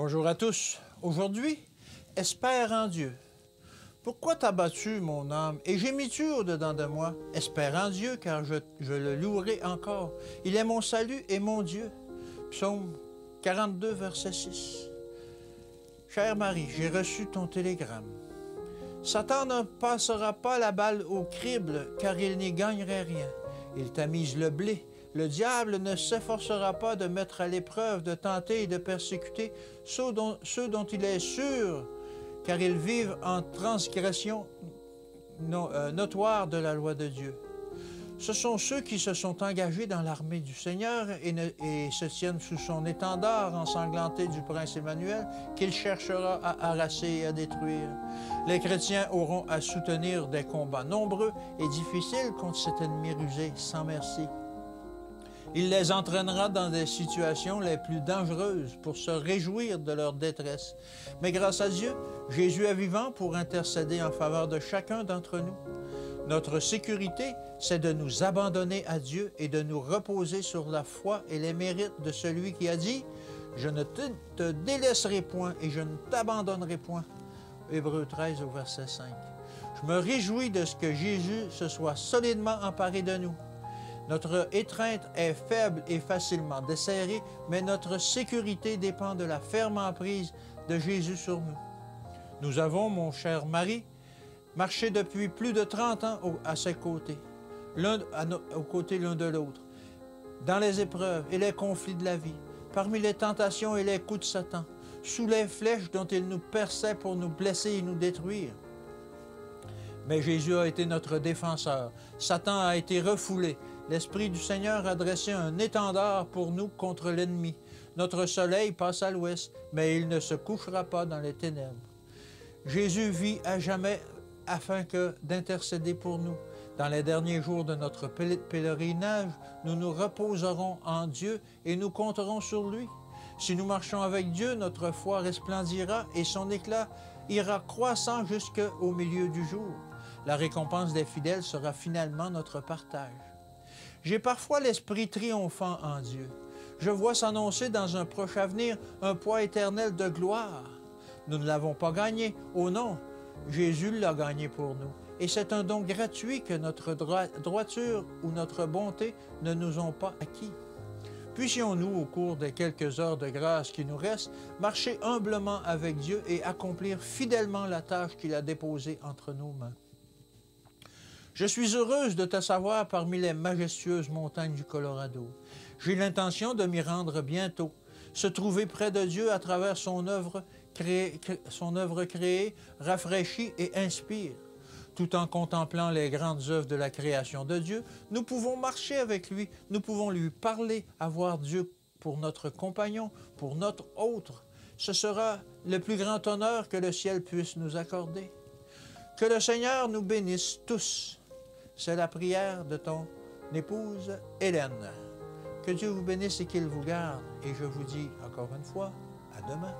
Bonjour à tous. Aujourd'hui, espère en Dieu. Pourquoi t'as battu mon âme et gémis-tu au-dedans de moi? Espère en Dieu, car je le louerai encore. Il est mon salut et mon Dieu. Psaume 42, verset 6. Chère Marie, j'ai reçu ton télégramme. Satan ne passera pas la balle au crible, car il n'y gagnerait rien. Il tamise le blé. Le diable ne s'efforcera pas de mettre à l'épreuve, de tenter et de persécuter ceux dont il est sûr, car ils vivent en transgression notoire de la loi de Dieu. Ce sont ceux qui se sont engagés dans l'armée du Seigneur et se tiennent sous son étendard ensanglanté du prince Emmanuel qu'il cherchera à harasser et à détruire. Les chrétiens auront à soutenir des combats nombreux et difficiles contre cet ennemi rusé sans merci. Il les entraînera dans des situations les plus dangereuses pour se réjouir de leur détresse. Mais grâce à Dieu, Jésus est vivant pour intercéder en faveur de chacun d'entre nous. Notre sécurité, c'est de nous abandonner à Dieu et de nous reposer sur la foi et les mérites de celui qui a dit « Je ne te délaisserai point et je ne t'abandonnerai point ». Hébreux 13 au verset 5. Je me réjouis de ce que Jésus se soit solidement emparé de nous. Notre étreinte est faible et facilement desserrée, mais notre sécurité dépend de la ferme emprise de Jésus sur nous. Nous avons, mon cher mari, marché depuis plus de 30 ans à ses côtés, aux côtés l'un de l'autre, dans les épreuves et les conflits de la vie, parmi les tentations et les coups de Satan, sous les flèches dont il nous perçait pour nous blesser et nous détruire. Mais Jésus a été notre défenseur. Satan a été refoulé. L'Esprit du Seigneur a dressé un étendard pour nous contre l'ennemi. Notre soleil passe à l'ouest, mais il ne se couchera pas dans les ténèbres. Jésus vit à jamais afin d'intercéder pour nous. Dans les derniers jours de notre pèlerinage, nous nous reposerons en Dieu et nous compterons sur lui. Si nous marchons avec Dieu, notre foi resplendira et son éclat ira croissant jusqu'au milieu du jour. La récompense des fidèles sera finalement notre partage. J'ai parfois l'esprit triomphant en Dieu. Je vois s'annoncer dans un proche avenir un poids éternel de gloire. Nous ne l'avons pas gagné. Oh non, Jésus l'a gagné pour nous. Et c'est un don gratuit que notre droiture ou notre bonté ne nous ont pas acquis. Puissions-nous, au cours des quelques heures de grâce qui nous restent, marcher humblement avec Dieu et accomplir fidèlement la tâche qu'il a déposée entre nos mains. Je suis heureuse de te savoir parmi les majestueuses montagnes du Colorado. J'ai l'intention de m'y rendre bientôt, se trouver près de Dieu à travers son œuvre créée, rafraîchit et inspire. Tout en contemplant les grandes œuvres de la création de Dieu, nous pouvons marcher avec lui, nous pouvons lui parler, avoir Dieu pour notre compagnon, pour notre autre. Ce sera le plus grand honneur que le ciel puisse nous accorder. Que le Seigneur nous bénisse tous. C'est la prière de ton épouse Hélène. Que Dieu vous bénisse et qu'il vous garde. Et je vous dis encore une fois, à demain.